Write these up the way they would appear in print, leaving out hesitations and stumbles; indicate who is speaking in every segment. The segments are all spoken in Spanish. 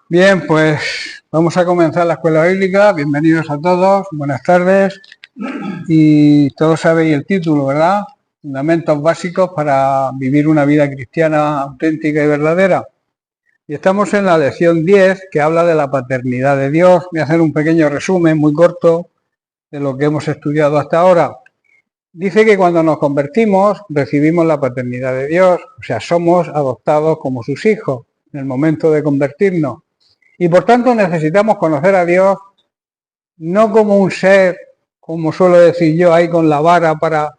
Speaker 1: Bien, pues vamos a comenzar la escuela bíblica. Bienvenidos a todos, buenas tardes. Y todos sabéis el título, ¿verdad? Fundamentos básicos para vivir una vida cristiana auténtica y verdadera. Y estamos en la lección 10, que habla de la paternidad de Dios. Voy a hacer un pequeño resumen muy corto de lo que hemos estudiado hasta ahora. Dice que cuando nos convertimos recibimos la paternidad de Dios, o sea, somos adoptados como sus hijos en el momento de convertirnos. Y por tanto necesitamos conocer a Dios no como un ser, como suelo decir yo, ahí con la vara para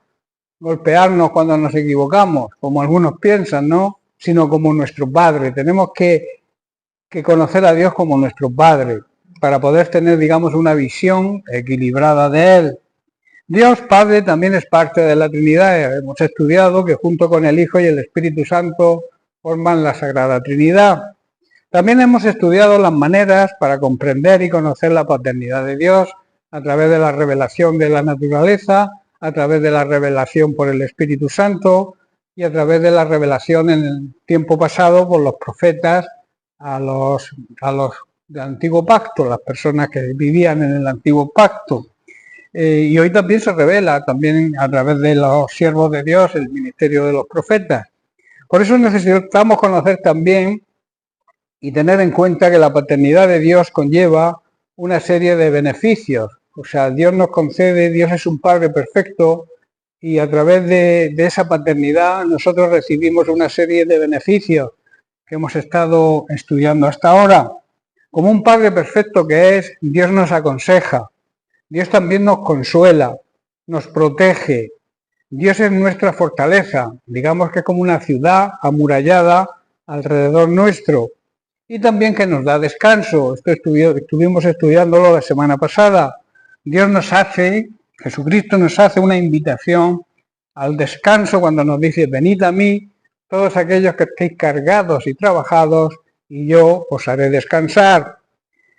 Speaker 1: golpearnos cuando nos equivocamos, como algunos piensan, ¿no? Sino como nuestro Padre. Tenemos que conocer a Dios como nuestro Padre, para poder tener, digamos, una visión equilibrada de Él. Dios Padre también es parte de la Trinidad. Hemos estudiado que junto con el Hijo y el Espíritu Santo forman la Sagrada Trinidad. También hemos estudiado las maneras para comprender y conocer la paternidad de Dios a través de la revelación de la naturaleza, a través de la revelación por el Espíritu Santo y a través de la revelación en el tiempo pasado por los profetas a los del Antiguo Pacto, las personas que vivían en el Antiguo Pacto. Y hoy también se revela, también a través de los siervos de Dios, el ministerio de los profetas. Por eso necesitamos conocer también y tener en cuenta que la paternidad de Dios conlleva una serie de beneficios. O sea, Dios nos concede, Dios es un Padre perfecto y a través de esa paternidad nosotros recibimos una serie de beneficios que hemos estado estudiando hasta ahora. Como un Padre perfecto que es, Dios nos aconseja, Dios también nos consuela, nos protege. Dios es nuestra fortaleza, digamos que es como una ciudad amurallada alrededor nuestro. Y también que nos da descanso. Esto estuvimos estudiándolo la semana pasada. Dios nos hace, Jesucristo nos hace una invitación al descanso cuando nos dice: venid a mí, todos aquellos que estéis cargados y trabajados, y yo os haré descansar.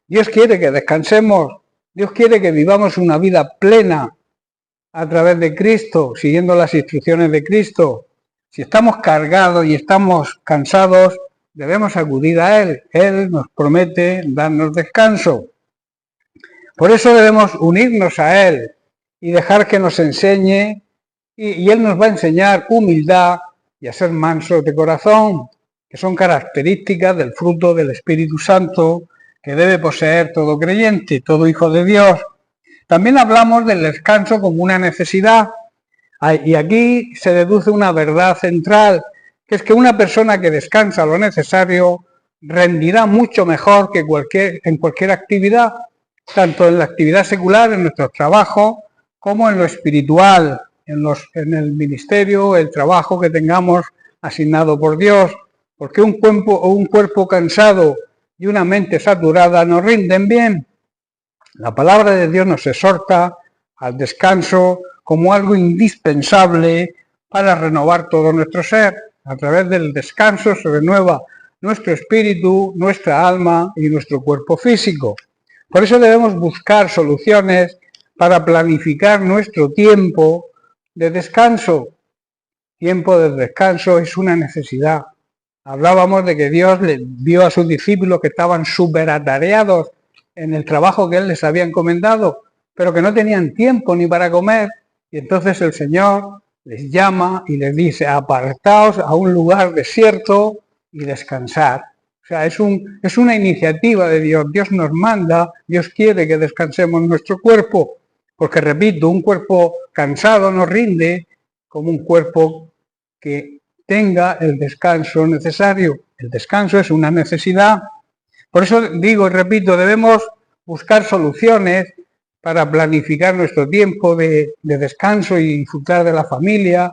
Speaker 1: Dios quiere que descansemos. Dios quiere que vivamos una vida plena a través de Cristo, siguiendo las instrucciones de Cristo. Si estamos cargados y estamos cansados, debemos acudir a Él. Él nos promete darnos descanso. Por eso debemos unirnos a Él y dejar que nos enseñe, y Él nos va a enseñar humildad y a ser mansos de corazón, que son características del fruto del Espíritu Santo que debe poseer todo creyente, todo hijo de Dios. También hablamos del descanso como una necesidad, y aquí se deduce una verdad central, que es que una persona que descansa lo necesario rendirá mucho mejor que en cualquier actividad, tanto en la actividad secular, en nuestros trabajos, como en lo espiritual, en el ministerio, el trabajo que tengamos asignado por Dios, porque un cuerpo cansado y una mente saturada no rinden bien. La palabra de Dios nos exhorta al descanso como algo indispensable para renovar todo nuestro ser. A través del descanso se renueva nuestro espíritu, nuestra alma y nuestro cuerpo físico. Por eso debemos buscar soluciones para planificar nuestro tiempo de descanso. Tiempo de descanso es una necesidad. Hablábamos de que Dios le vio a sus discípulos que estaban superatareados en el trabajo que Él les había encomendado, pero que no tenían tiempo ni para comer. Y entonces el Señor les llama y les dice: apartaos a un lugar desierto y descansar. O sea, es una iniciativa de Dios. Dios nos manda, Dios quiere que descansemos nuestro cuerpo, porque repito, un cuerpo cansado no rinde como un cuerpo que tenga el descanso necesario. El descanso es una necesidad. Por eso digo y repito, debemos buscar soluciones para planificar nuestro tiempo de descanso y disfrutar de la familia,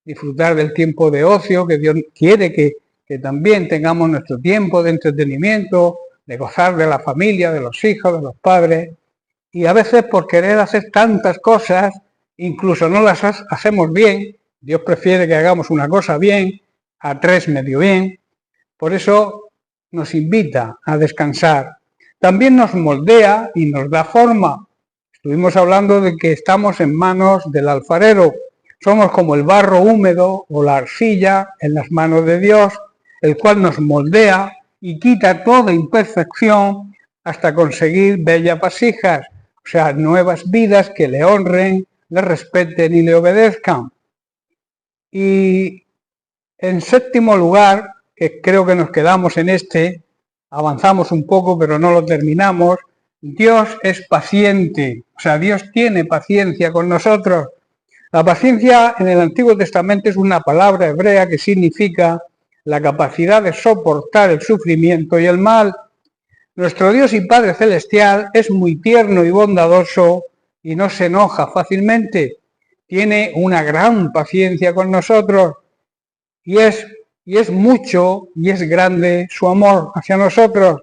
Speaker 1: disfrutar del tiempo de ocio, que Dios quiere que también tengamos nuestro tiempo de entretenimiento, de gozar de la familia, de los hijos, de los padres. Y a veces por querer hacer tantas cosas, incluso no las hacemos bien. Dios prefiere que hagamos una cosa bien a 3 medio bien. Por eso nos invita a descansar. También nos moldea y nos da forma. Estuvimos hablando de que estamos en manos del alfarero. Somos como el barro húmedo o la arcilla en las manos de Dios, el cual nos moldea y quita toda imperfección hasta conseguir bellas vasijas, o sea, nuevas vidas que le honren, le respeten y le obedezcan. Y en séptimo lugar, que creo que nos quedamos en avanzamos un poco pero no lo terminamos, Dios es paciente, o sea, Dios tiene paciencia con nosotros. La paciencia en el Antiguo Testamento es una palabra hebrea que significa la capacidad de soportar el sufrimiento y el mal. Nuestro Dios y Padre Celestial es muy tierno y bondadoso y no se enoja fácilmente. Tiene una gran paciencia con nosotros y es mucho y es grande su amor hacia nosotros.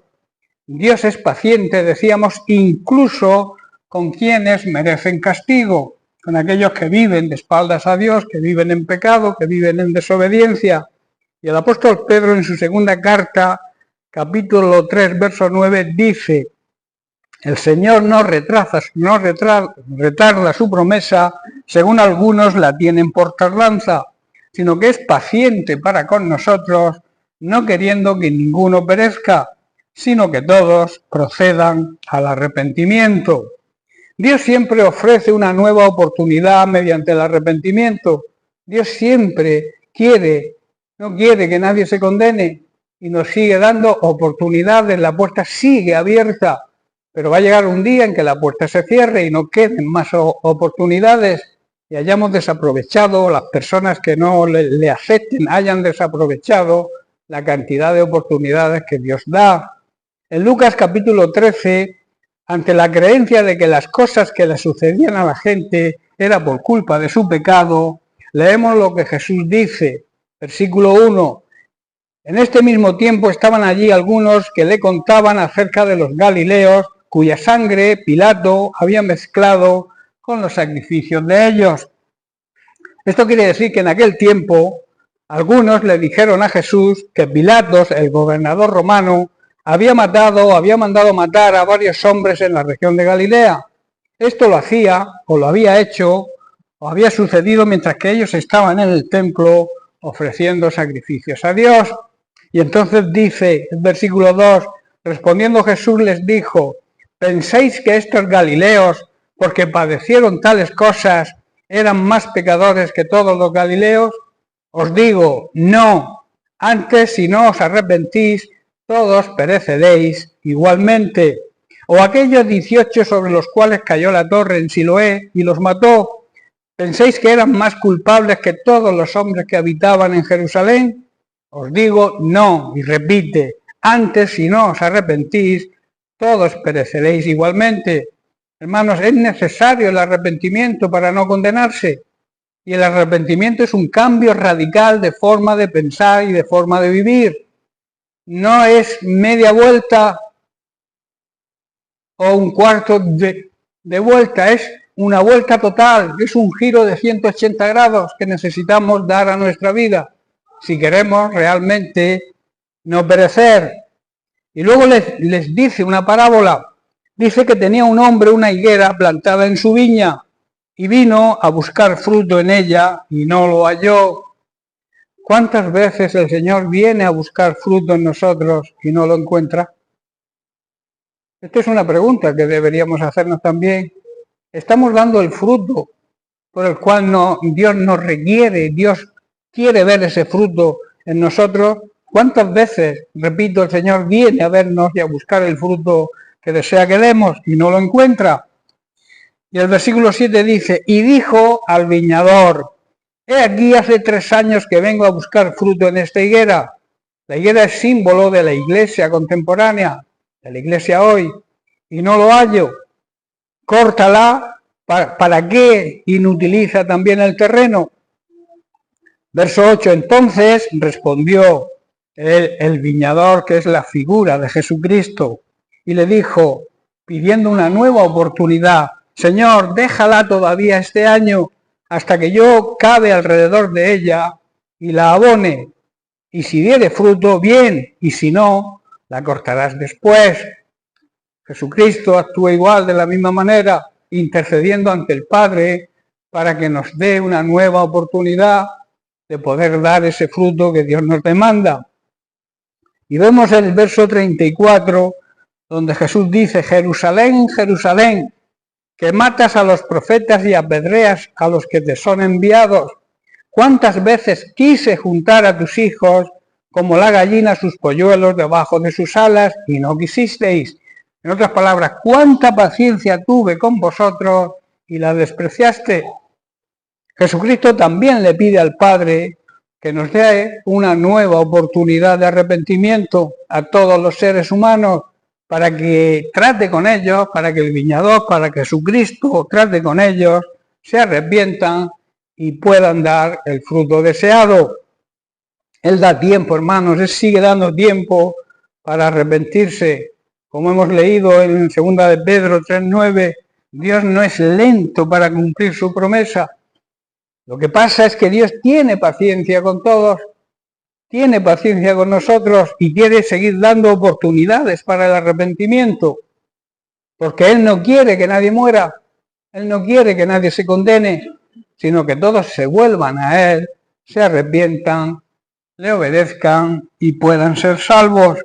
Speaker 1: Dios es paciente, decíamos, incluso con quienes merecen castigo, con aquellos que viven de espaldas a Dios, que viven en pecado, que viven en desobediencia. Y el apóstol Pedro en su segunda carta, capítulo 3, verso 9, dice: el Señor no retarda su promesa, según algunos la tienen por tardanza, sino que es paciente para con nosotros, no queriendo que ninguno perezca, sino que todos procedan al arrepentimiento. Dios siempre ofrece una nueva oportunidad mediante el arrepentimiento. Dios siempre no quiere que nadie se condene y nos sigue dando oportunidades, la puerta sigue abierta, pero va a llegar un día en que la puerta se cierre y no queden más oportunidades y hayamos desaprovechado, las personas que no le acepten hayan desaprovechado la cantidad de oportunidades que Dios da. En Lucas capítulo 13, ante la creencia de que las cosas que le sucedían a la gente era por culpa de su pecado, leemos lo que Jesús dice, versículo 1. En este mismo tiempo estaban allí algunos que le contaban acerca de los galileos, cuya sangre Pilato había mezclado con los sacrificios de ellos. Esto quiere decir que en aquel tiempo algunos le dijeron a Jesús que Pilatos, el gobernador romano, había mandado matar a varios hombres en la región de Galilea. Esto lo hacía, o lo había hecho, o había sucedido mientras que ellos estaban en el templo ofreciendo sacrificios a Dios. Y entonces dice el versículo 2, respondiendo Jesús les dijo: ¿pensáis que estos galileos, porque padecieron tales cosas, eran más pecadores que todos los galileos? Os digo, no, antes si no os arrepentís, todos pereceréis igualmente. O aquellos 18 sobre los cuales cayó la torre en Siloé y los mató, ¿pensáis que eran más culpables que todos los hombres que habitaban en Jerusalén? Os digo, no, y repite, antes si no os arrepentís, todos pereceréis igualmente. Hermanos, es necesario el arrepentimiento para no condenarse. Y el arrepentimiento es un cambio radical de forma de pensar y de forma de vivir. No es media vuelta o un cuarto de vuelta, es una vuelta total, es un giro de 180 grados que necesitamos dar a nuestra vida si queremos realmente no perecer. Y luego les dice una parábola. Dice que tenía un hombre una higuera plantada en su viña y vino a buscar fruto en ella y no lo halló. ¿Cuántas veces el Señor viene a buscar fruto en nosotros y no lo encuentra? Esta es una pregunta que deberíamos hacernos también. ¿Estamos dando el fruto por el cual Dios nos requiere, Dios quiere ver ese fruto en nosotros? ¿Cuántas veces, repito, el Señor viene a vernos y a buscar el fruto que desea que demos y no lo encuentra? Y el versículo 7 dice, y dijo al viñador, he aquí hace 3 años que vengo a buscar fruto en esta higuera. La higuera es símbolo de la iglesia contemporánea, de la iglesia hoy, y no lo hallo. Córtala, ¿para qué inutiliza también el terreno? Verso 8, entonces respondió el viñador, que es la figura de Jesucristo, y le dijo, pidiendo una nueva oportunidad, Señor, déjala todavía este año, hasta que yo cabe alrededor de ella y la abone, y si diere fruto, bien, y si no, la cortarás después. Jesucristo actúa igual, de la misma manera, intercediendo ante el Padre para que nos dé una nueva oportunidad de poder dar ese fruto que Dios nos demanda. Y vemos el verso 34, donde Jesús dice: Jerusalén, Jerusalén, que matas a los profetas y apedreas a los que te son enviados. ¿Cuántas veces quise juntar a tus hijos como la gallina sus polluelos debajo de sus alas y no quisisteis? En otras palabras, ¿cuánta paciencia tuve con vosotros y la despreciaste? Jesucristo también le pide al Padre que nos dé una nueva oportunidad de arrepentimiento a todos los seres humanos, para que trate con ellos, para que el viñador, para que Jesucristo trate con ellos, se arrepientan y puedan dar el fruto deseado. Él da tiempo, hermanos, Él sigue dando tiempo para arrepentirse. Como hemos leído en 2 de Pedro 3:9, Dios no es lento para cumplir su promesa. Lo que pasa es que Dios tiene paciencia con todos, tiene paciencia con nosotros y quiere seguir dando oportunidades para el arrepentimiento, porque Él no quiere que nadie muera, Él no quiere que nadie se condene, sino que todos se vuelvan a Él, se arrepientan, le obedezcan y puedan ser salvos.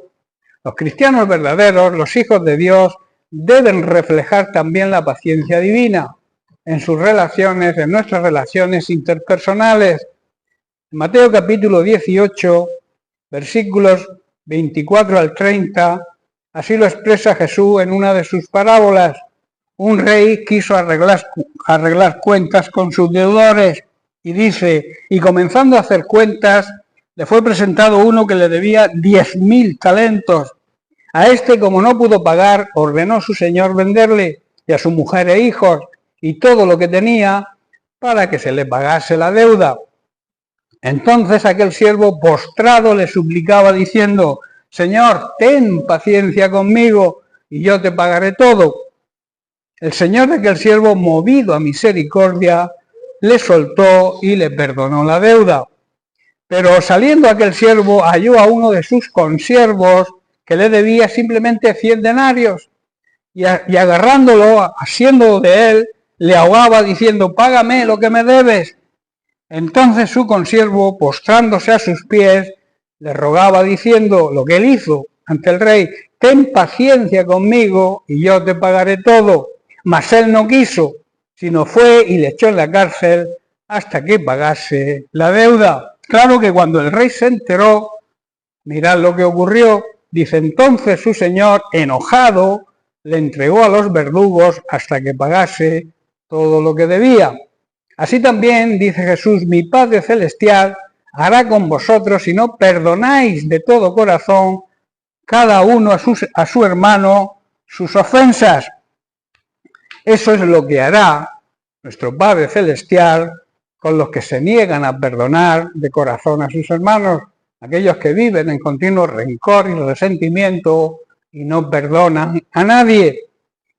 Speaker 1: Los cristianos verdaderos, los hijos de Dios, deben reflejar también la paciencia divina en sus relaciones, en nuestras relaciones interpersonales. En Mateo capítulo 18, versículos 24 al 30, así lo expresa Jesús en una de sus parábolas. Un rey quiso arreglar cuentas con sus deudores y dice: y comenzando a hacer cuentas, le fue presentado uno que le debía 10.000 talentos. A este, como no pudo pagar, ordenó su señor venderle y a su mujer e hijos y todo lo que tenía para que se le pagase la deuda. Entonces aquel siervo postrado le suplicaba diciendo: Señor, ten paciencia conmigo y yo te pagaré todo. El señor de aquel siervo, movido a misericordia, le soltó y le perdonó la deuda. Pero saliendo aquel siervo, halló a uno de sus consiervos que le debía simplemente 100 denarios y agarrándolo, asiendo de él, le ahogaba diciendo: págame lo que me debes. Entonces su consiervo, postrándose a sus pies, le rogaba diciendo lo que él hizo ante el rey: ten paciencia conmigo y yo te pagaré todo. Mas él no quiso, sino fue y le echó en la cárcel hasta que pagase la deuda. Claro que cuando el rey se enteró, mirad lo que ocurrió. Dice: entonces su señor, enojado, le entregó a los verdugos hasta que pagase todo lo que debía. Así también, dice Jesús, mi Padre Celestial hará con vosotros si no perdonáis de todo corazón cada uno a su hermano sus ofensas. Eso es lo que hará nuestro Padre Celestial con los que se niegan a perdonar de corazón a sus hermanos, aquellos que viven en continuo rencor y resentimiento y no perdonan a nadie.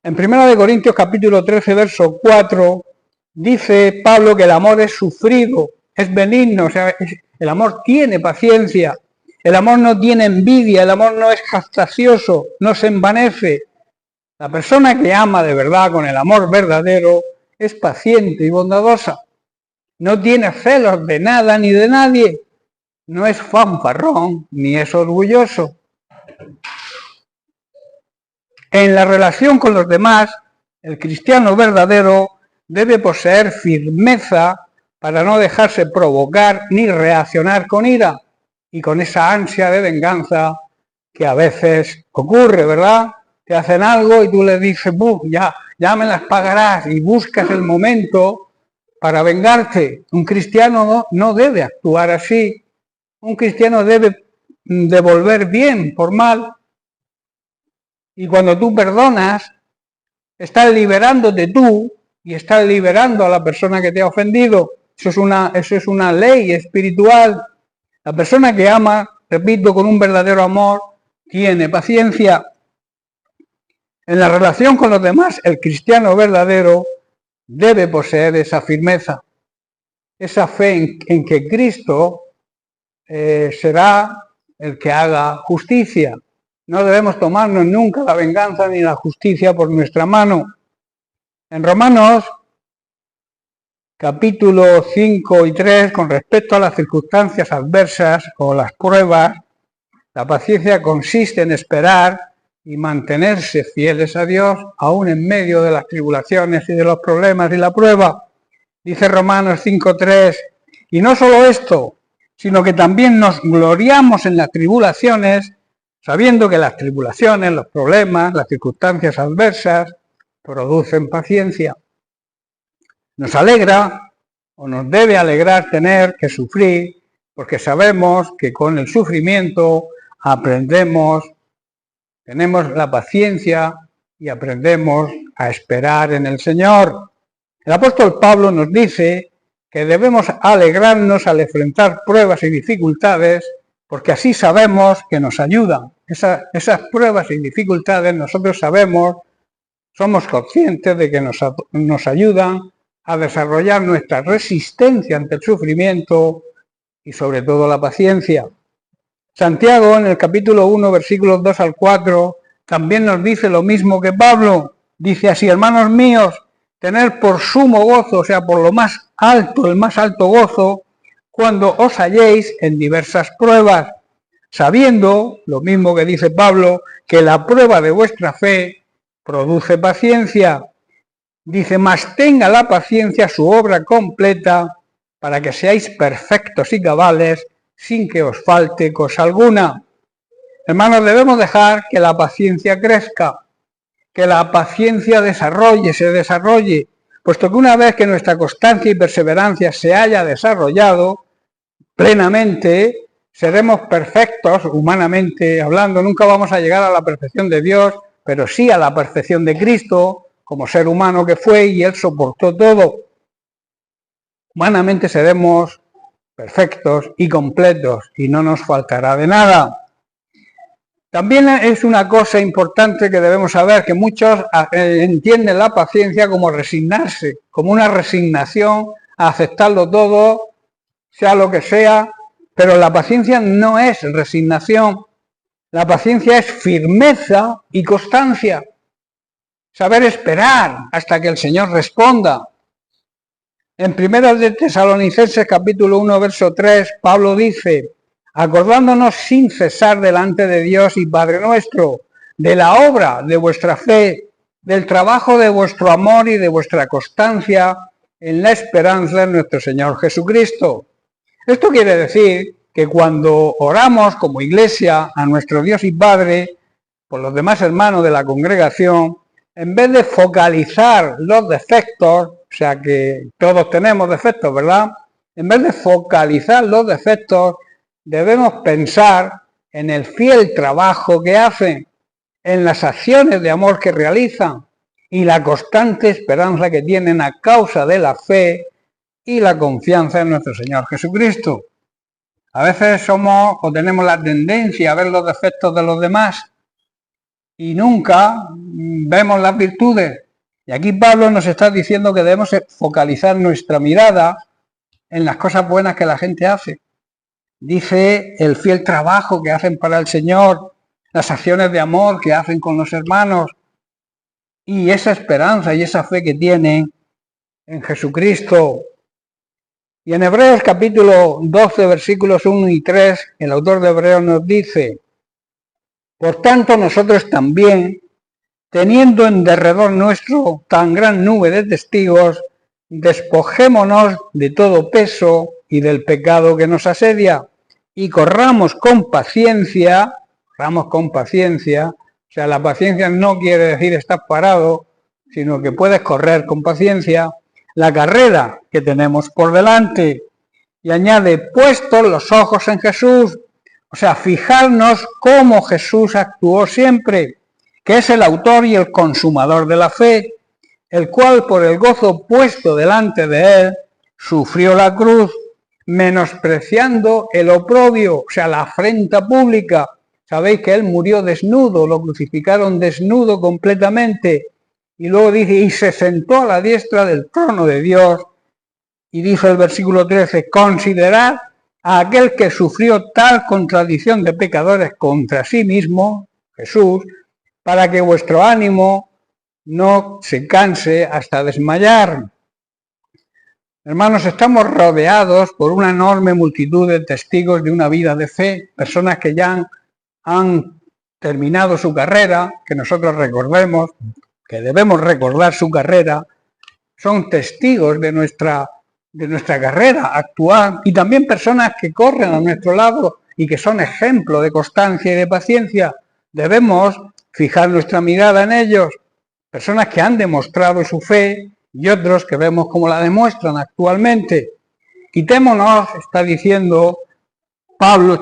Speaker 1: En 1 Corintios capítulo 13, verso 4, dice Pablo que el amor es sufrido, es benigno, o sea, el amor tiene paciencia, el amor no tiene envidia, el amor no es jactancioso, no se envanece. La persona que ama de verdad con el amor verdadero es paciente y bondadosa. No tiene celos de nada ni de nadie. No es fanfarrón ni es orgulloso. En la relación con los demás, el cristiano verdadero debe poseer firmeza para no dejarse provocar ni reaccionar con ira y con esa ansia de venganza que a veces ocurre, ¿verdad? Te hacen algo y tú le dices: ya me las pagarás, y buscas el momento para vengarte. Un cristiano no debe actuar así. Un cristiano debe devolver bien por mal. Y cuando tú perdonas, estás liberándote tú y estás liberando a la persona que te ha ofendido. Eso es una ley espiritual. La persona que ama, repito, con un verdadero amor, tiene paciencia. En la relación con los demás, el cristiano verdadero debe poseer esa firmeza, esa fe en que Cristo será el que haga justicia. No debemos tomarnos nunca la venganza ni la justicia por nuestra mano. En Romanos capítulo 5 y 3, con respecto a las circunstancias adversas o las pruebas, La paciencia consiste en esperar y mantenerse fieles a Dios, aún en medio de las tribulaciones y de los problemas y la prueba. Dice Romanos 5:3, y no solo esto, sino que también nos gloriamos en las tribulaciones, sabiendo que las tribulaciones, los problemas, las circunstancias adversas, producen paciencia. Nos alegra o nos debe alegrar tener que sufrir, porque sabemos que con el sufrimiento aprendemos, tenemos la paciencia y aprendemos a esperar en el Señor. El apóstol Pablo nos dice que debemos alegrarnos al enfrentar pruebas y dificultades, porque así sabemos que nos ayudan. Esas pruebas y dificultades nosotros sabemos, somos conscientes de que nos ayudan a desarrollar nuestra resistencia ante el sufrimiento y sobre todo la paciencia. Santiago, en el capítulo 1, versículos 2 al 4, también nos dice lo mismo que Pablo. Dice así: hermanos míos, tener por sumo gozo, o sea, por lo más alto, el más alto gozo, cuando os halléis en diversas pruebas, sabiendo, lo mismo que dice Pablo, que la prueba de vuestra fe produce paciencia. Dice: mas tenga la paciencia su obra completa, para que seáis perfectos y cabales, sin que os falte cosa alguna. Hermanos, debemos dejar que la paciencia crezca, que la paciencia se desarrolle, puesto que una vez que nuestra constancia y perseverancia se haya desarrollado plenamente, seremos perfectos, humanamente hablando. Nunca vamos a llegar a la perfección de Dios, pero sí a la perfección de Cristo, como ser humano que fue, y Él soportó todo. Humanamente seremos perfectos y completos, y no nos faltará de nada. También es una cosa importante que debemos saber, que muchos entienden la paciencia como resignarse, como una resignación a aceptarlo todo, sea lo que sea, pero la paciencia no es resignación. La paciencia es firmeza y constancia, saber esperar hasta que el Señor responda. En 1 de Tesalonicenses capítulo 1, verso 3, Pablo dice: acordándonos sin cesar delante de Dios y Padre nuestro, de la obra de vuestra fe, del trabajo de vuestro amor y de vuestra constancia en la esperanza en nuestro Señor Jesucristo. Esto quiere decir que cuando oramos como iglesia a nuestro Dios y Padre, por los demás hermanos de la congregación, en vez de focalizar los defectos, o sea que todos tenemos defectos, ¿verdad? En vez de focalizar los defectos, debemos pensar en el fiel trabajo que hacen, en las acciones de amor que realizan y la constante esperanza que tienen a causa de la fe y la confianza en nuestro Señor Jesucristo. A veces somos o tenemos la tendencia a ver los defectos de los demás y nunca vemos las virtudes. Y aquí Pablo nos está diciendo que debemos focalizar nuestra mirada en las cosas buenas que la gente hace. Dice el fiel trabajo que hacen para el Señor, las acciones de amor que hacen con los hermanos y esa esperanza y esa fe que tienen en Jesucristo. Y en Hebreos capítulo 12, versículos 1 y 3, el autor de Hebreos nos dice: por tanto nosotros también, teniendo en derredor nuestro tan gran nube de testigos, despojémonos de todo peso y del pecado que nos asedia, y corramos con paciencia, o sea, la paciencia no quiere decir estar parado, sino que puedes correr con paciencia la carrera que tenemos por delante. Y añade: puestos los ojos en Jesús, o sea, fijarnos cómo Jesús actuó siempre, que es el autor y el consumador de la fe, el cual por el gozo puesto delante de él sufrió la cruz, menospreciando el oprobio, o sea, la afrenta pública. Sabéis que él murió desnudo, lo crucificaron desnudo completamente. Y luego dice: y se sentó a la diestra del trono de Dios. Y dice el versículo 13: considerad a aquel que sufrió tal contradicción de pecadores contra sí mismo, Jesús, para que vuestro ánimo no se canse hasta desmayar. Hermanos, estamos rodeados por una enorme multitud de testigos de una vida de fe, personas que ya han han terminado su carrera, que nosotros recordemos, que debemos recordar su carrera, son testigos de nuestra carrera actual, y también personas que corren a nuestro lado y que son ejemplo de constancia y de paciencia. Debemos fijar nuestra mirada en ellos, personas que han demostrado su fe y otros que vemos cómo la demuestran actualmente. Quitémonos, está diciendo Pablo,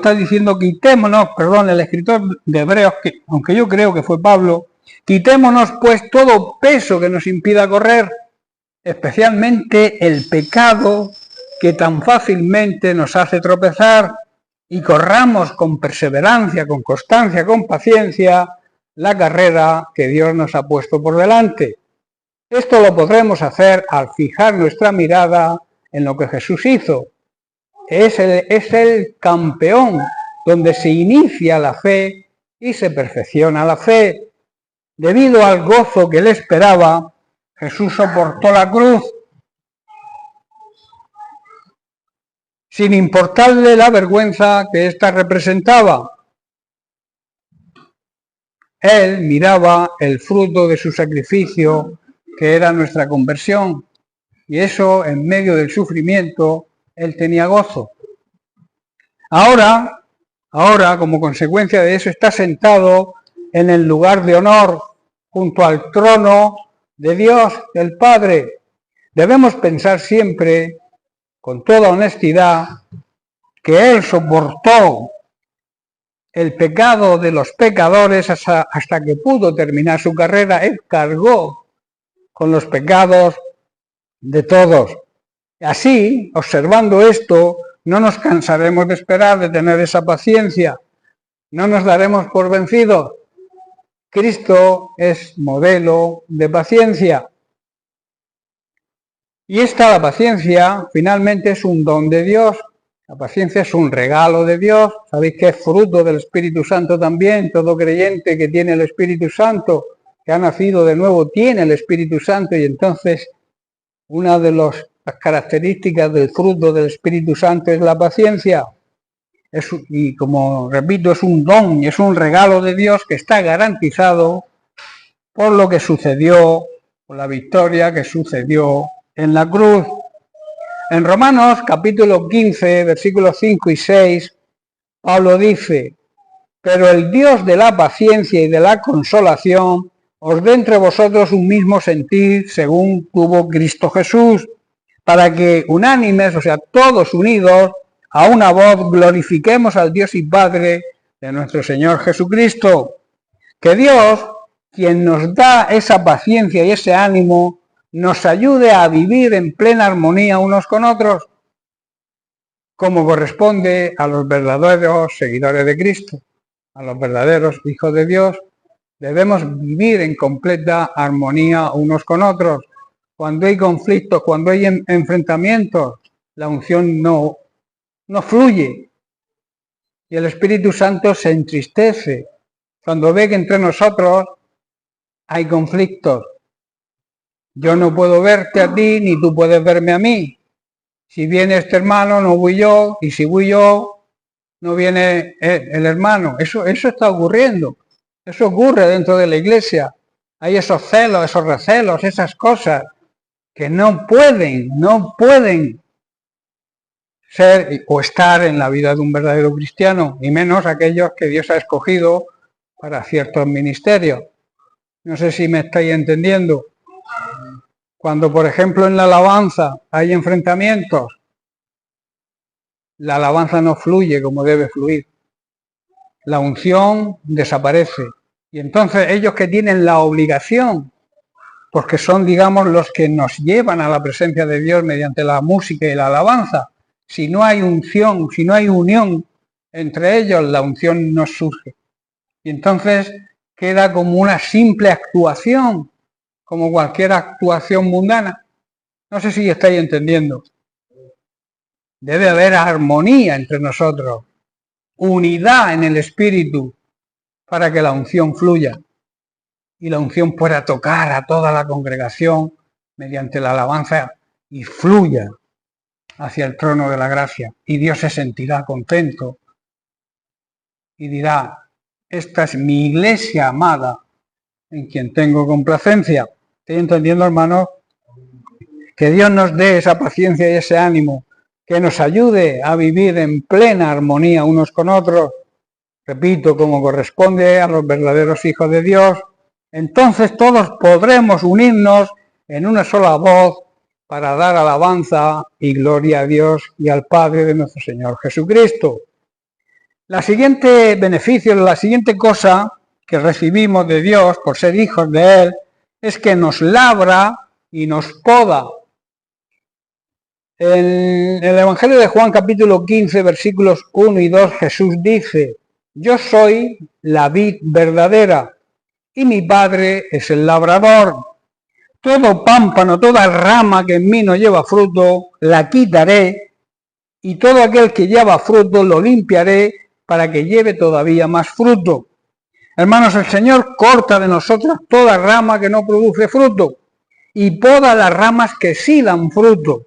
Speaker 1: quitémonos, el escritor de Hebreos, aunque yo creo que fue Pablo, quitémonos pues todo peso que nos impida correr, especialmente el pecado que tan fácilmente nos hace tropezar, y corramos con perseverancia, con constancia, con paciencia, la carrera que Dios nos ha puesto por delante. Esto lo podremos hacer al fijar nuestra mirada en lo que Jesús hizo. Es el campeón donde se inicia la fe y se perfecciona la fe. Debido al gozo que le esperaba, Jesús soportó la cruz, sin importarle la vergüenza que ésta representaba. Él miraba el fruto de su sacrificio, que era nuestra conversión, y eso, en medio del sufrimiento, él tenía gozo. Ahora, como consecuencia de eso, está sentado en el lugar de honor, junto al trono de Dios, del Padre. Debemos pensar siempre, con toda honestidad, que Él soportó el pecado de los pecadores hasta que pudo terminar su carrera. Él cargó con los pecados de todos. Así, observando esto, no nos cansaremos de esperar, de tener esa paciencia. No nos daremos por vencidos. Cristo es modelo de paciencia. Y la paciencia, finalmente, es un don de Dios. La paciencia es un regalo de Dios. Sabéis que es fruto del Espíritu Santo también. Todo creyente que tiene el Espíritu Santo, que ha nacido de nuevo, tiene el Espíritu Santo, y entonces una de las características del fruto del Espíritu Santo es la paciencia. Y como repito, es un don y es un regalo de Dios que está garantizado por lo que sucedió, por la victoria que sucedió en la cruz. En Romanos capítulo 15, versículos 5 y 6, Pablo dice: pero el Dios de la paciencia y de la consolación os dé entre vosotros un mismo sentir según tuvo Cristo Jesús, para que unánimes, o sea, todos unidos, a una voz glorifiquemos al Dios y Padre de nuestro Señor Jesucristo. Que Dios, quien nos da esa paciencia y ese ánimo, nos ayude a vivir en plena armonía unos con otros, como corresponde a los verdaderos seguidores de Cristo, a los verdaderos hijos de Dios. Debemos vivir en completa armonía unos con otros. Cuando hay conflictos, cuando hay enfrentamientos, la unción no fluye. Y el Espíritu Santo se entristece cuando ve que entre nosotros hay conflictos. Yo no puedo verte a ti, ni tú puedes verme a mí. Si viene este hermano, no voy yo, y si voy yo, no viene el hermano. Eso está ocurriendo. Eso ocurre dentro de la iglesia. Hay esos celos, esos recelos, esas cosas que no pueden ser o estar en la vida de un verdadero cristiano, y menos aquellos que Dios ha escogido para ciertos ministerios. No sé si me estáis entendiendo. Cuando, por ejemplo, en la alabanza hay enfrentamientos, la alabanza no fluye como debe fluir. La unción desaparece. Y entonces ellos que tienen la obligación, porque son, digamos, los que nos llevan a la presencia de Dios mediante la música y la alabanza, si no hay unción, si no hay unión entre ellos, la unción no surge. Y entonces queda como una simple actuación, como cualquier actuación mundana. No sé si estáis entendiendo. Debe haber armonía entre nosotros, unidad en el espíritu, para que la unción fluya y la unción pueda tocar a toda la congregación mediante la alabanza y fluya hacia el trono de la gracia. Y Dios se sentirá contento y dirá: esta es mi iglesia amada, en quien tengo complacencia. ¿Estoy entendiendo, hermanos? Que Dios nos dé esa paciencia y ese ánimo, que nos ayude a vivir en plena armonía unos con otros, repito, como corresponde a los verdaderos hijos de Dios. Entonces todos podremos unirnos en una sola voz para dar alabanza y gloria a Dios y al Padre de nuestro Señor Jesucristo. La siguiente beneficio, la siguiente cosa que recibimos de Dios por ser hijos de Él, es que nos labra y nos poda. En el Evangelio de Juan capítulo 15 versículos 1 y 2 Jesús dice: yo soy la vid verdadera y mi Padre es el labrador. Todo pámpano, toda rama que en mí no lleva fruto, la quitaré, y todo aquel que lleva fruto lo limpiaré para que lleve todavía más fruto. Hermanos, el Señor corta de nosotros toda rama que no produce fruto y poda las ramas que sí dan fruto,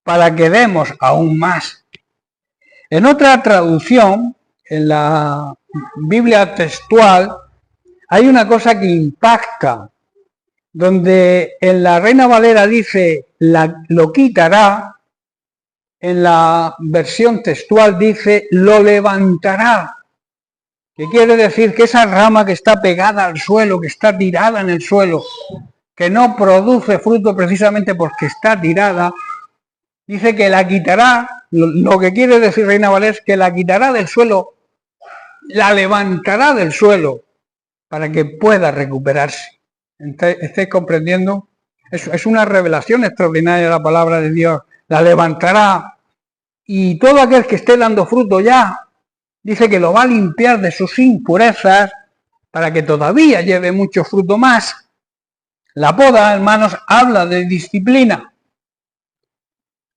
Speaker 1: para que demos aún más. En otra traducción, en la Biblia textual, hay una cosa que impacta, donde en la Reina Valera dice lo quitará, en la versión textual dice lo levantará, que quiere decir que esa rama que está pegada al suelo, que está tirada en el suelo, que no produce fruto precisamente porque está tirada, dice que la quitará. Lo que quiere decir Reina Valera es que la quitará del suelo, la levantará del suelo para que pueda recuperarse. ¿Estáis comprendiendo? Es una revelación extraordinaria de la palabra de Dios. La levantará, y todo aquel que esté dando fruto ya, dice que lo va a limpiar de sus impurezas para que todavía lleve mucho fruto más. La poda, hermanos, habla de disciplina.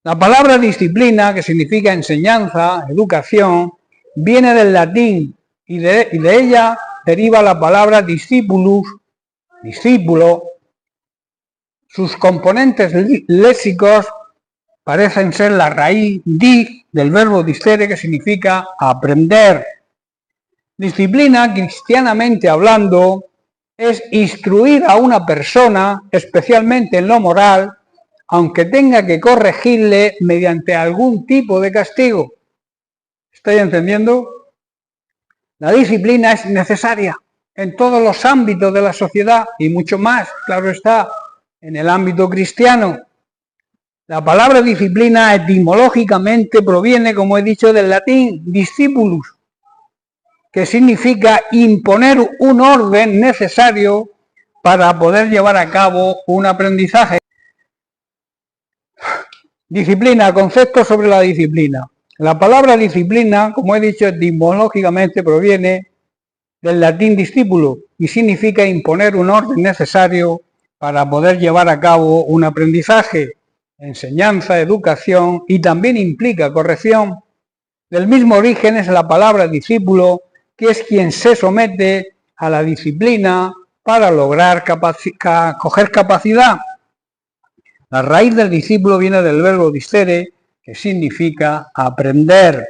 Speaker 1: La palabra disciplina, que significa enseñanza, educación, viene del latín y de ella deriva la palabra discipulus, discípulo. Sus componentes léxicos parecen ser la raíz di del verbo discere, que significa aprender. Disciplina, cristianamente hablando, es instruir a una persona, especialmente en lo moral, aunque tenga que corregirle mediante algún tipo de castigo. ¿Estáis entendiendo? La disciplina es necesaria en todos los ámbitos de la sociedad y mucho más, claro está, en el ámbito cristiano. La palabra disciplina etimológicamente proviene, como he dicho, del latín discipulus, que significa imponer un orden necesario para poder llevar a cabo un aprendizaje. Disciplina, concepto sobre la disciplina. La palabra disciplina, como he dicho, etimológicamente proviene del latín discípulo y significa imponer un orden necesario para poder llevar a cabo un aprendizaje, enseñanza, educación, y también implica corrección. Del mismo origen es la palabra discípulo, que es quien se somete a la disciplina para lograr coger capacidad. La raíz del discípulo viene del verbo discere, que significa aprender.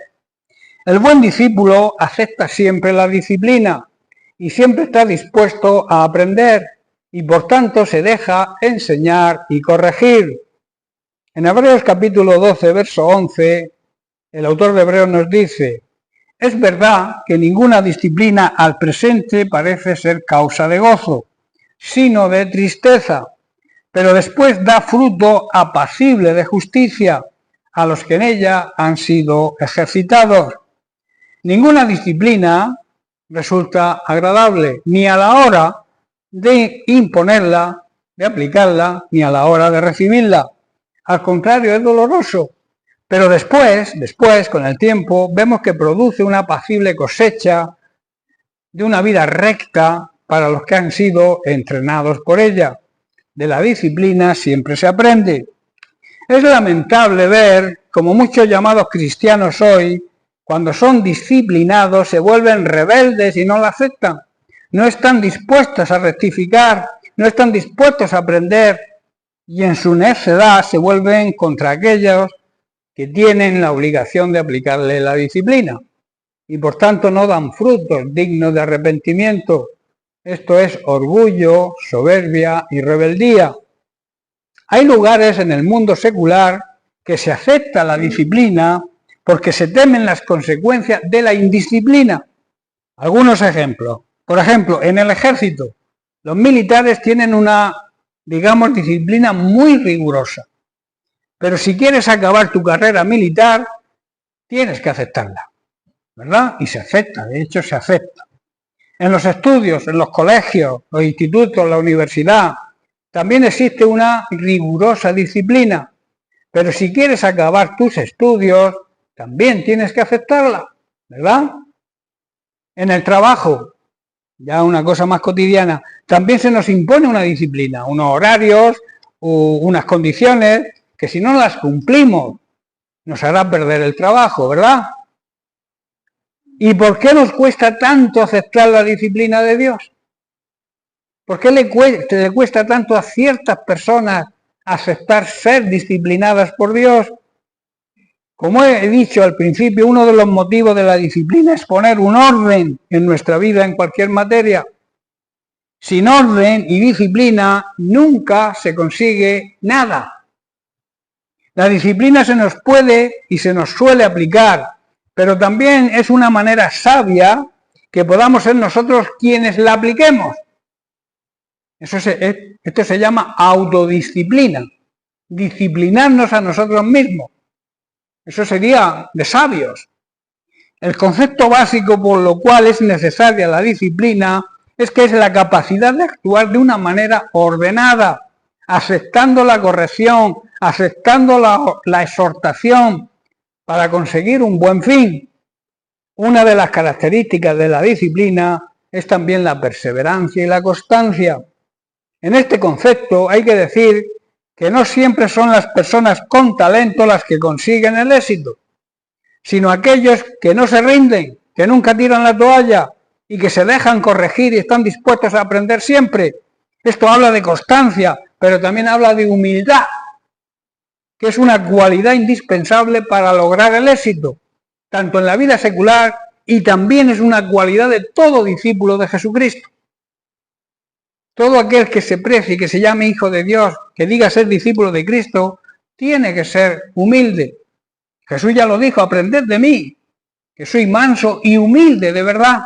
Speaker 1: El buen discípulo acepta siempre la disciplina y siempre está dispuesto a aprender, y por tanto se deja enseñar y corregir. En Hebreos capítulo 12, verso 11, el autor de Hebreos nos dice: es verdad que ninguna disciplina al presente parece ser causa de gozo, sino de tristeza, pero después da fruto apacible de justicia a los que en ella han sido ejercitados. Ninguna disciplina resulta agradable, ni a la hora de imponerla, de aplicarla, ni a la hora de recibirla. Al contrario, es doloroso, pero después, con el tiempo, vemos que produce una apacible cosecha de una vida recta para los que han sido entrenados por ella. De la disciplina siempre se aprende. Es lamentable ver cómo muchos llamados cristianos hoy, cuando son disciplinados, se vuelven rebeldes y no la aceptan. No están dispuestos a rectificar, no están dispuestos a aprender, y en su necedad se vuelven contra aquellos que tienen la obligación de aplicarle la disciplina. y por tanto no dan frutos dignos de arrepentimiento. Esto es orgullo, soberbia y rebeldía. Hay lugares en el mundo secular que se acepta la disciplina porque se temen las consecuencias de la indisciplina. Algunos ejemplos. Por ejemplo, en el ejército, los militares tienen una, digamos, disciplina muy rigurosa. Pero si quieres acabar tu carrera militar, tienes que aceptarla, ¿verdad? Y se acepta, de hecho se acepta. En los estudios, en los colegios, los institutos, la universidad, también existe una rigurosa disciplina. Pero si quieres acabar tus estudios, también tienes que aceptarla, ¿verdad? En el trabajo, ya una cosa más cotidiana, también se nos impone una disciplina, unos horarios, unas condiciones, que si no las cumplimos, nos hará perder el trabajo, ¿verdad? ¿Y por qué nos cuesta tanto aceptar la disciplina de Dios? ¿Por qué le cuesta tanto a ciertas personas aceptar ser disciplinadas por Dios? Como he dicho al principio, uno de los motivos de la disciplina es poner un orden en nuestra vida en cualquier materia. Sin orden y disciplina nunca se consigue nada. La disciplina se nos puede y se nos suele aplicar, pero también es una manera sabia que podamos ser nosotros quienes la apliquemos. Esto se llama autodisciplina, disciplinarnos a nosotros mismos. Eso sería de sabios. El concepto básico por lo cual es necesaria la disciplina es que es la capacidad de actuar de una manera ordenada, aceptando la corrección, aceptando la exhortación para conseguir un buen fin. Una de las características de la disciplina es también la perseverancia y la constancia. En este concepto hay que decir que no siempre son las personas con talento las que consiguen el éxito, sino aquellos que no se rinden, que nunca tiran la toalla y que se dejan corregir y están dispuestos a aprender siempre. Esto habla de constancia, pero también habla de humildad, que es una cualidad indispensable para lograr el éxito, tanto en la vida secular y también es una cualidad de todo discípulo de Jesucristo. Todo aquel que se precie, que se llame hijo de Dios, que diga ser discípulo de Cristo, tiene que ser humilde. Jesús ya lo dijo, aprended de mí, que soy manso y humilde de verdad.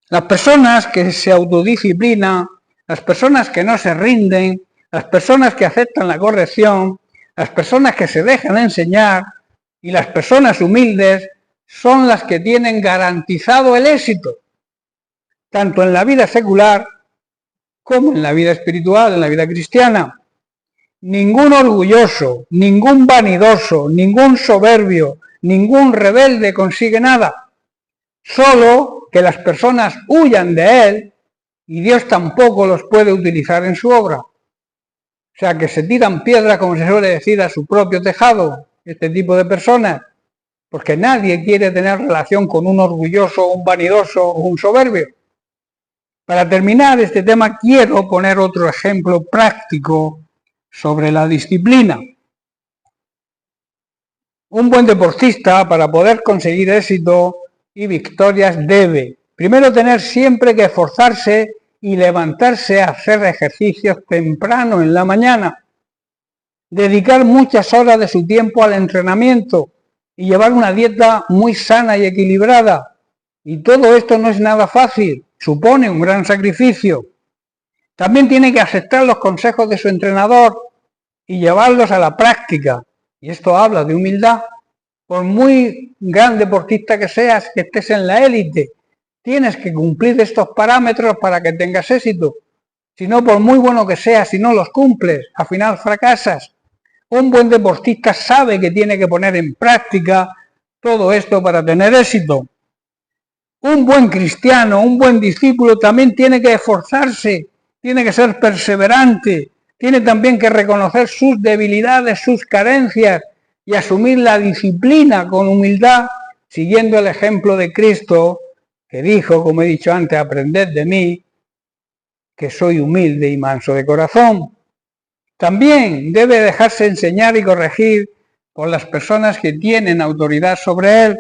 Speaker 1: Las personas que se autodisciplinan, las personas que no se rinden, las personas que aceptan la corrección, las personas que se dejan enseñar y las personas humildes son las que tienen garantizado el éxito, tanto en la vida secular como en la vida espiritual, en la vida cristiana. Ningún orgulloso, ningún vanidoso, ningún soberbio, ningún rebelde consigue nada. Solo que las personas huyan de él y Dios tampoco los puede utilizar en su obra. O sea, que se tiran piedras, como se suele decir, a su propio tejado, este tipo de personas, porque nadie quiere tener relación con un orgulloso, un vanidoso o un soberbio. Para terminar este tema, quiero poner otro ejemplo práctico sobre la disciplina. Un buen deportista, para poder conseguir éxito y victorias, debe primero tener siempre que esforzarse y levantarse a hacer ejercicios temprano en la mañana, dedicar muchas horas de su tiempo al entrenamiento y llevar una dieta muy sana y equilibrada. Y todo esto no es nada fácil, supone un gran sacrificio. También tiene que aceptar los consejos de su entrenador y llevarlos a la práctica. Y esto habla de humildad. Por muy gran deportista que seas, que estés en la élite, tienes que cumplir estos parámetros para que tengas éxito. Si no, por muy bueno que seas, si no los cumples, al final fracasas. Un buen deportista sabe que tiene que poner en práctica todo esto para tener éxito. Un buen cristiano, un buen discípulo también tiene que esforzarse, tiene que ser perseverante, tiene también que reconocer sus debilidades, sus carencias y asumir la disciplina con humildad, siguiendo el ejemplo de Cristo, que dijo, como he dicho antes, aprended de mí, que soy humilde y manso de corazón. También debe dejarse enseñar y corregir por las personas que tienen autoridad sobre él,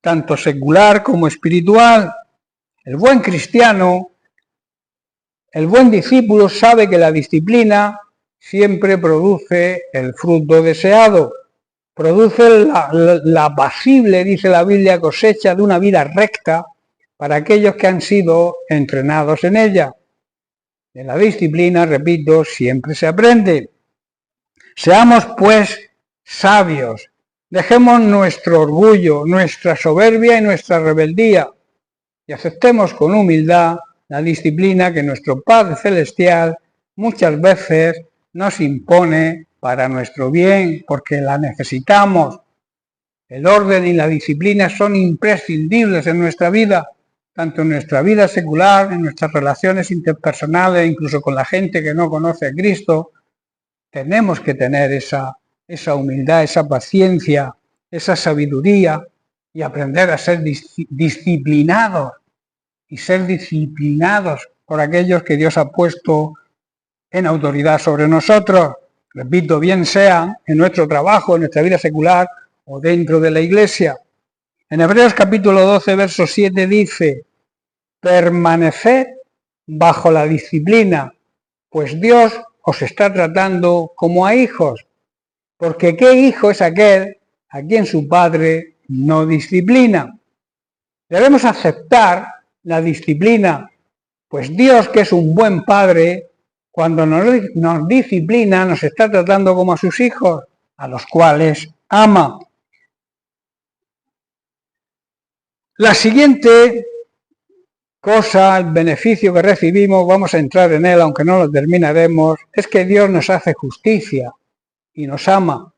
Speaker 1: tanto secular como espiritual. El buen cristiano, el buen discípulo sabe que la disciplina siempre produce el fruto deseado, produce la apacible, dice la Biblia, cosecha de una vida recta para aquellos que han sido entrenados en ella. En la disciplina, repito, siempre se aprende. Seamos, pues, sabios. Dejemos nuestro orgullo, nuestra soberbia y nuestra rebeldía y aceptemos con humildad la disciplina que nuestro Padre Celestial muchas veces nos impone para nuestro bien, porque la necesitamos. El orden y la disciplina son imprescindibles en nuestra vida, tanto en nuestra vida secular, en nuestras relaciones interpersonales, incluso con la gente que no conoce a Cristo. Tenemos que tener esa humildad, esa paciencia, esa sabiduría y aprender a ser disciplinados y ser disciplinados por aquellos que Dios ha puesto en autoridad sobre nosotros. Repito, bien sea en nuestro trabajo, en nuestra vida secular o dentro de la iglesia. En Hebreos capítulo 12, verso 7 dice: permaneced bajo la disciplina, pues Dios os está tratando como a hijos. Porque ¿qué hijo es aquel a quien su padre no disciplina? Debemos aceptar la disciplina, pues Dios, que es un buen padre, cuando nos disciplina, nos está tratando como a sus hijos, a los cuales ama. La siguiente cosa, el beneficio que recibimos, vamos a entrar en él, aunque no lo terminaremos, es que Dios nos hace justicia y nos ama.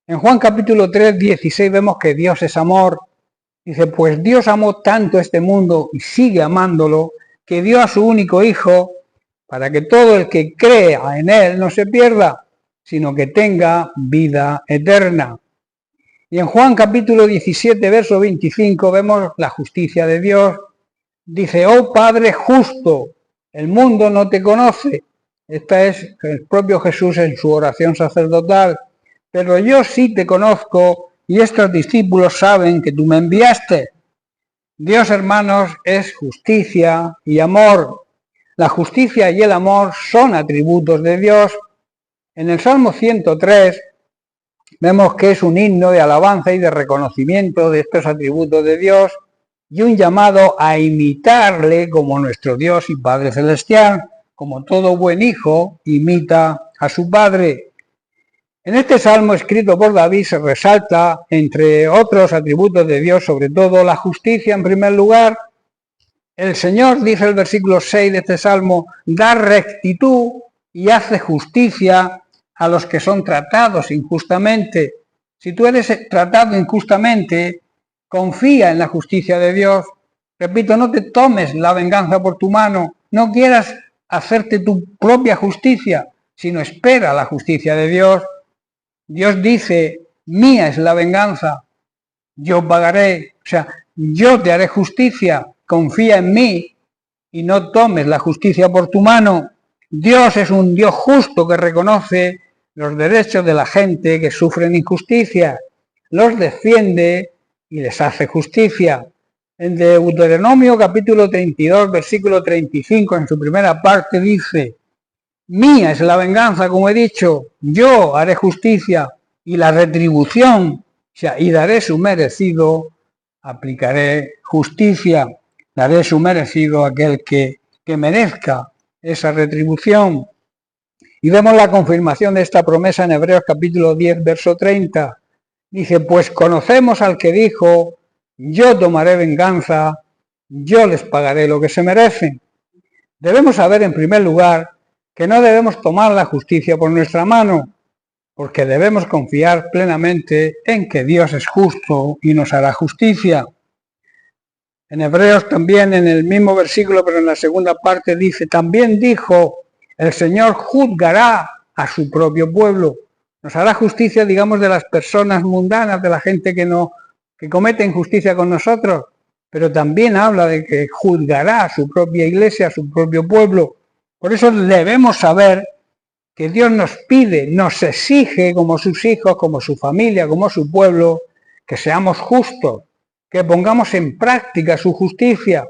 Speaker 1: En Juan capítulo 3, 16 vemos que Dios es amor. Dice, pues Dios amó tanto este mundo y sigue amándolo, que dio a su único Hijo para que todo el que crea en Él no se pierda, sino que tenga vida eterna. Y en Juan capítulo 17, verso 25 vemos la justicia de Dios. Dice, oh Padre justo, el mundo no te conoce. Esta es el propio Jesús en su oración sacerdotal. Pero yo sí te conozco y estos discípulos saben que tú me enviaste. Dios, hermanos, es justicia y amor. La justicia y el amor son atributos de Dios. En el Salmo 103 vemos que es un himno de alabanza y de reconocimiento de estos atributos de Dios y un llamado a imitarle como nuestro Dios y Padre Celestial, como todo buen hijo imita a su Padre. En este salmo escrito por David se resalta, entre otros atributos de Dios, sobre todo la justicia en primer lugar. El Señor, dice el versículo 6 de este salmo, da rectitud y hace justicia a los que son tratados injustamente. Si tú eres tratado injustamente, confía en la justicia de Dios. Repito, no te tomes la venganza por tu mano, no quieras hacerte tu propia justicia, sino espera la justicia de Dios. Dios dice, mía es la venganza, yo pagaré, o sea, yo te haré justicia, confía en mí y no tomes la justicia por tu mano. Dios es un Dios justo que reconoce los derechos de la gente que sufren injusticia, los defiende y les hace justicia. En Deuteronomio capítulo 32, versículo 35, en su primera parte dice, mía es la venganza, como he dicho, yo haré justicia y la retribución, o sea, y daré su merecido, aplicaré justicia, daré su merecido a aquel que merezca esa retribución. Y vemos la confirmación de esta promesa en Hebreos capítulo 10, verso 30. Dice, pues conocemos al que dijo, yo tomaré venganza, yo les pagaré lo que se merecen. Debemos saber en primer lugar que no debemos tomar la justicia por nuestra mano, porque debemos confiar plenamente en que Dios es justo y nos hará justicia. En Hebreos también, en el mismo versículo, pero en la segunda parte dice, también dijo, el Señor juzgará a su propio pueblo. Nos hará justicia, digamos, de las personas mundanas, de la gente que comete injusticia con nosotros, pero también habla de que juzgará a su propia iglesia, a su propio pueblo. Por eso debemos saber que Dios nos pide, nos exige como sus hijos, como su familia, como su pueblo, que seamos justos, que pongamos en práctica su justicia.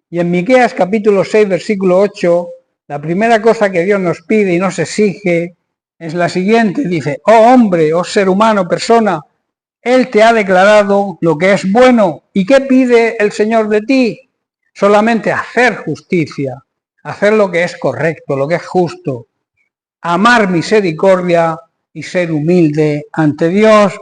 Speaker 1: Y en Miqueas capítulo 6, versículo 8, la primera cosa que Dios nos pide y nos exige es la siguiente. Dice, oh hombre, oh ser humano, persona, Él te ha declarado lo que es bueno. ¿Y qué pide el Señor de ti? Solamente hacer justicia, hacer lo que es correcto, lo que es justo, amar misericordia y ser humilde ante Dios.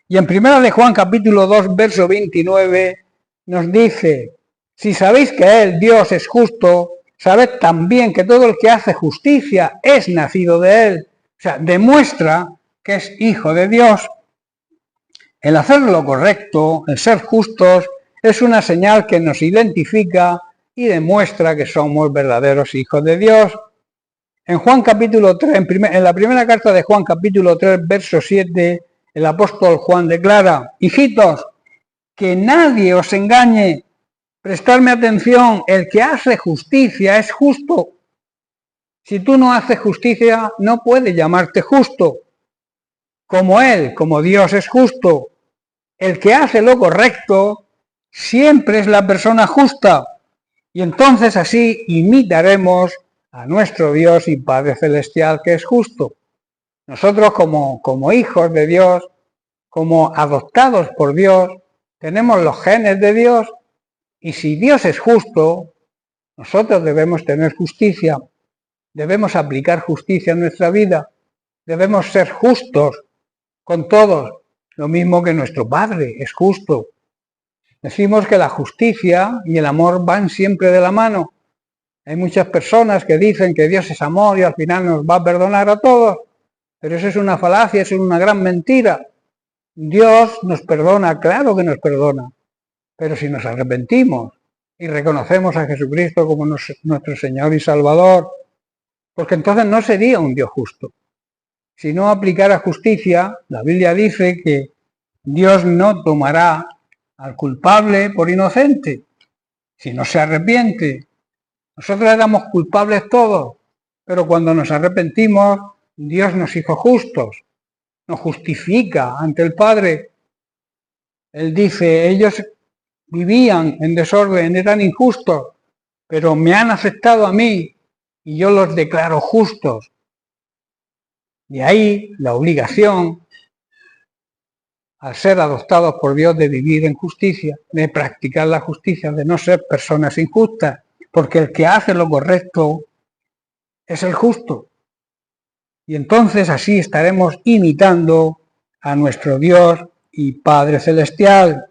Speaker 1: Y en 1 de Juan capítulo 2, verso 29, nos dice, si sabéis que Él, Dios, es justo, sabed también que todo el que hace justicia es nacido de Él. O sea, demuestra que es hijo de Dios. El hacer lo correcto, el ser justos, es una señal que nos identifica y demuestra que somos verdaderos hijos de Dios. En Juan capítulo 3, en la primera carta de Juan capítulo 3, verso 7, el apóstol Juan declara, hijitos, que nadie os engañe, prestarme atención, el que hace justicia es justo. Si tú no haces justicia, no puedes llamarte justo. Como Él, como Dios es justo. El que hace lo correcto siempre es la persona justa. Y entonces así imitaremos a nuestro Dios y Padre Celestial que es justo. Nosotros como hijos de Dios, como adoptados por Dios, tenemos los genes de Dios y si Dios es justo, nosotros debemos tener justicia, debemos aplicar justicia en nuestra vida, debemos ser justos con todos, lo mismo que nuestro Padre es justo. Decimos que la justicia y el amor van siempre de la mano. Hay muchas personas que dicen que Dios es amor y al final nos va a perdonar a todos, pero eso es una falacia, eso es una gran mentira. Dios nos perdona, claro que nos perdona, pero si nos arrepentimos y reconocemos a Jesucristo como nuestro Señor y Salvador, porque entonces no sería un Dios justo. Si no aplicara justicia, la Biblia dice que Dios no tomará al culpable por inocente, si no se arrepiente. Nosotros éramos culpables todos, pero cuando nos arrepentimos, Dios nos hizo justos, nos justifica ante el Padre. Él dice, ellos vivían en desorden, eran injustos, pero me han aceptado a mí y yo los declaro justos. De ahí la obligación, al ser adoptados por Dios, de vivir en justicia, de practicar la justicia, de no ser personas injustas, porque el que hace lo correcto es el justo. Y entonces así estaremos imitando a nuestro Dios y Padre Celestial.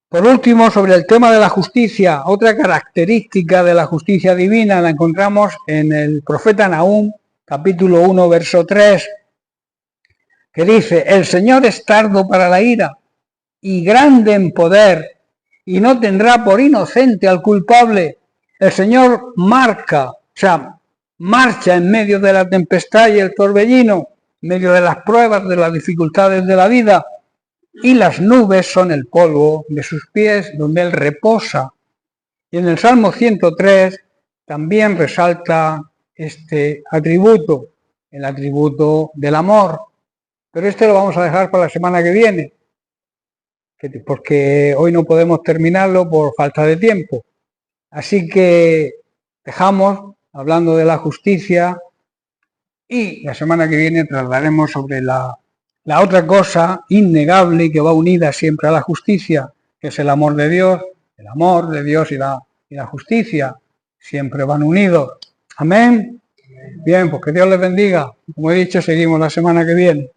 Speaker 1: Por último, sobre el tema de la justicia, otra característica de la justicia divina la encontramos en el profeta Nahum, capítulo 1, verso 3, que dice, el Señor es tardo para la ira y grande en poder, y no tendrá por inocente al culpable. El Señor marcha en medio de la tempestad y el torbellino, en medio de las pruebas, de las dificultades de la vida, y las nubes son el polvo de sus pies, donde Él reposa. Y en el Salmo 103 también resalta este atributo, el atributo del amor. Pero este lo vamos a dejar para la semana que viene, porque hoy no podemos terminarlo por falta de tiempo. Así que dejamos hablando de la justicia y la semana que viene trataremos sobre la otra cosa innegable y que va unida siempre a la justicia, que es el amor de Dios. El amor de Dios y la justicia siempre van unidos. Amén. Bien, pues que Dios les bendiga. Como he dicho, seguimos la semana que viene.